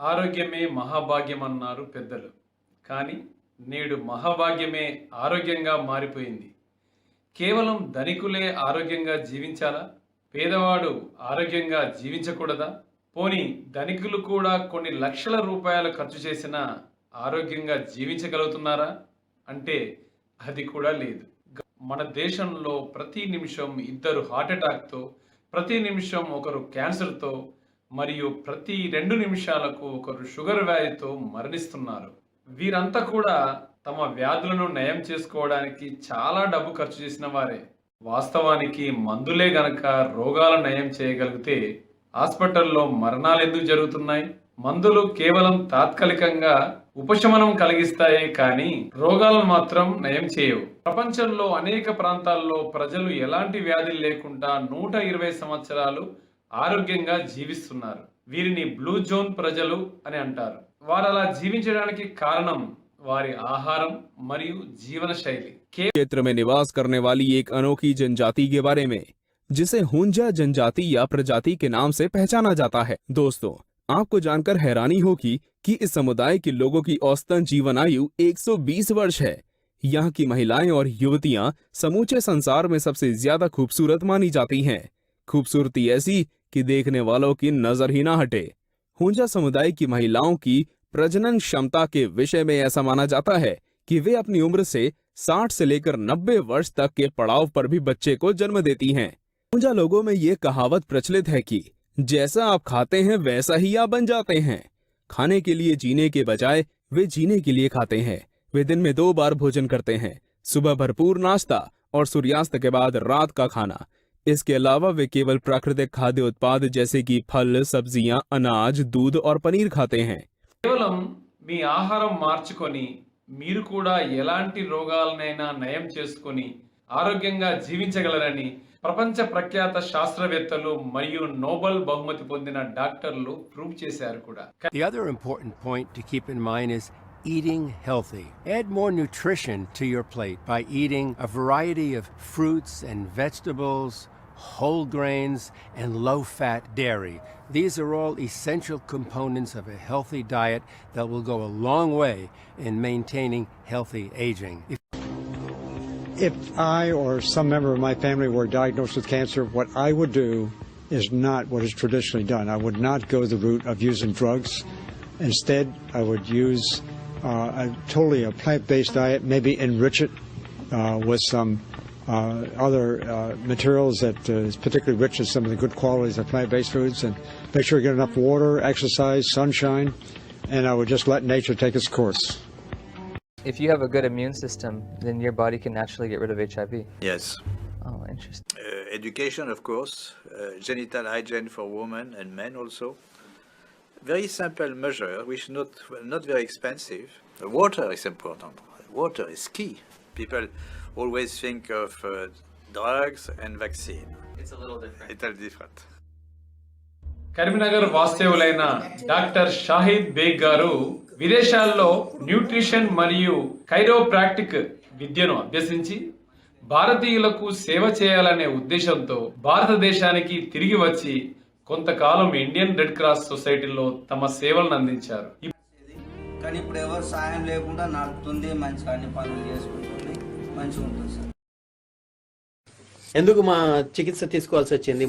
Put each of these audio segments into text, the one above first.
ఆరోగ్యమే మహాభాగ్యం అన్నారు పెద్దలు. కానీ నేడు మహాభాగ్యమే ఆరోగ్యంగా మారిపోయింది. కేవలం ధనికులే ఆరోగ్యంగా జీవించాలా? పేదవాడు ఆరోగ్యంగా జీవించకూడదా? పోనీ ధనికులు కూడా కొన్ని లక్షల రూపాయలు ఖర్చు చేసినా ఆరోగ్యంగా జీవించగలుగుతున్నారా అంటే అది కూడా లేదు. మన దేశంలో ప్రతి నిమిషం ఇద్దరు హార్ట్ అటాక్తో, ప్రతి నిమిషం ఒకరు క్యాన్సర్తో, మరియు ప్రతి 2 నిమిషాలకు ఒకరు షుగర్ వ్యాధితో మరణిస్తున్నారు. వీరంతా కూడా తమ వ్యాధులను నయం చేసుకోవడానికి చాలా డబ్బు ఖర్చు చేసిన వారే. వాస్తవానికి మందులే గనక రోగాలను నయం చేయగలిగితే హాస్పిటల్లో మరణాలు ఎందుకు జరుగుతున్నాయి? మందులు కేవలం తాత్కాలికంగా ఉపశమనం కలిగిస్తాయే కానీ రోగాలను మాత్రం నయం చేయవు. ప్రపంచంలో అనేక ప్రాంతాల్లో ప్రజలు ఎలాంటి వ్యాధులు లేకుండా 120 సంవత్సరాలు ఆరోగ్యంగా జీవిస్తున్నారు. వీరిని బ్లూ జోన్ ప్రజలు అని అంటారు. వారు అలా జీవించడానికి కారణం వారి ఆహారం మరియు జీవన శైలి. क्षेत्र में निवास करने वाली एक अनोखी जनजाति के बारे में, जिसे हुंजा जनजाति या प्रजाति के नाम से पहचाना जाता है। दोस्तों, आपको जानकर हैरानी होगी कि इस समुदाय के लोगों की औसतन जीवन आयु 120 वर्ष है। यहाँ की महिलाएं और युवतियां समूचे संसार में सबसे ज्यादा खूबसूरत मानी जाती हैं। खूबसूरती ऐसी कि देखने वालों की नजर ही ना हटे। हुंजा समुदाय की महिलाओं की प्रजनन क्षमता के विषय में ऐसा माना जाता है कि वे अपनी उम्र से 60 से लेकर 90 वर्ष तक के पड़ाव पर भी बच्चे को जन्म देती हैं। हुंजा लोगों में ये कहावत प्रचलित है कि जैसा आप खाते हैं वैसा ही आप बन जाते हैं। खाने के लिए जीने के बजाय वे जीने के लिए खाते हैं। वे दिन में 2 बार भोजन करते हैं, सुबह भरपूर नाश्ता और सूर्यास्त के बाद रात का खाना। इसके अलावा वे केवल प्राकृतिक खाद्य उत्पाद जैसे कि फल, सब्जियां, अनाज, दूध और पनीर खाते हैं। కేవలం మీ ఆహారం మార్చుకొని మీరు కూడా ఎలాంటి రోగాలనైనా నయం చేసుకొని ఆరోగ్యంగా జీవించగలరని ప్రపంచ ప్రఖ్యాత శాస్త్రవేత్తలు మరియు నోబెల్ బహుమతి పొందిన డాక్టర్లు ప్రూవ్ చేశారు కూడా. The other important point to keep in mind is eating healthy. Add more nutrition to your plate by eating a variety of fruits and vegetables, whole grains, and low-fat dairy. These are all essential components of a healthy diet that will go a long way in maintaining healthy aging. If I or some member of my family were diagnosed with cancer, what I would do is not what is traditionally done. I would not go the route of using drugs. Instead, I would use a plant-based diet, maybe enrich it with some other materials that is particularly rich in some of the good qualities of plant-based foods, and make sure you get enough water, exercise, sunshine, and I would just let nature take its course. If you have a good immune system, then your body can naturally get rid of HIV. Yes. Oh, interesting. Education, of course, genital hygiene for women and men also. Very simple measure, which not very expensive. Water is important. Water is key. People always think of drugs and vaccine. It's a little different. Little different. Karimnagar వాస్తవ్యులైన doctor Shahid Baig garu విదేశాల్లో nutrition మరియు chiropractic విద్యను అభ్యసించి భారతీయులకు సేవ చేయాలనే ఉద్దేశంతో భారతదేశానికి తిరిగి వచ్చి కొంతకాలం ఇండియన్ రెడ్ క్రాస్ సొసైటీలో తమ సేవలను అందించారు. కానీ ఇప్పుడు ఎవరు సాయం లేకుండా నడుపుతుంది, మంచిగా అన్ని పనులు చేసుకుంటుంది, మంచిగా ఉంటుంది సార్. ఎందుకు మా చికిత్స తీసుకోవాల్సి వచ్చింది?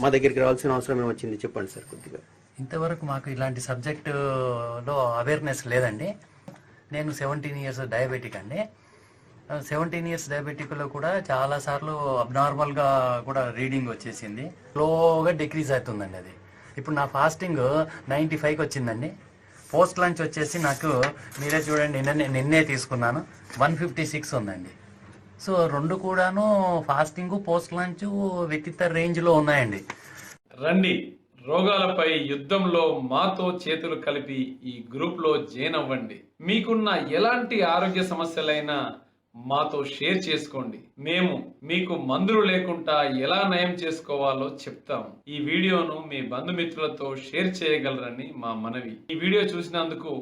మా దగ్గరికి రావాల్సిన అవసరం ఏమొచ్చింది చెప్పండి సార్ కొద్దిగా. ఇంతవరకు మాకు ఇలాంటి సబ్జెక్టులో అవేర్నెస్ లేదండి. నేను 17 ఇయర్స్ డయాబెటిక్ అండి. 17 ఇయర్స్ డయాబెటిక్లో కూడా చాలాసార్లు అబ్నార్మల్గా కూడా రీడింగ్ వచ్చేసింది. స్లోగా డిక్రీజ్ అవుతుందండి అది. ఇప్పుడు నా ఫాస్టింగ్ 95కి వచ్చిందండి. పోస్ట్ లంచ్ వచ్చేసి నాకు మీరే చూడండి, నిన్నే తీసుకున్నాను, 156 ఉందండి. సో 2 కూడాను ఫాస్టింగ్, పోస్ట్ లంచ్ విత్ రేంజ్లో ఉన్నాయండి. రండి, రోగాలపై యుద్ధంలో మాతో చేతులు కలిపి ఈ గ్రూప్లో జాయిన్ అవ్వండి. మీకున్న ఎలాంటి ఆరోగ్య సమస్యలైనా మాతో షేర్ చేసుకోండి. మేము మీకు మందులు లేకుండా ఎలా నయం చేసుకోవాలో చెప్తాము. ఈ వీడియోను మీ బంధుమిత్రులతో షేర్ చేయగలరని మా మనవి. ఈ వీడియో చూసినందుకు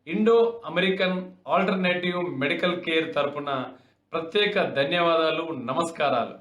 Indo American alternative medical care తరపున ప్రత్యేక ధన్యవాదాలు, నమస్కారాలు.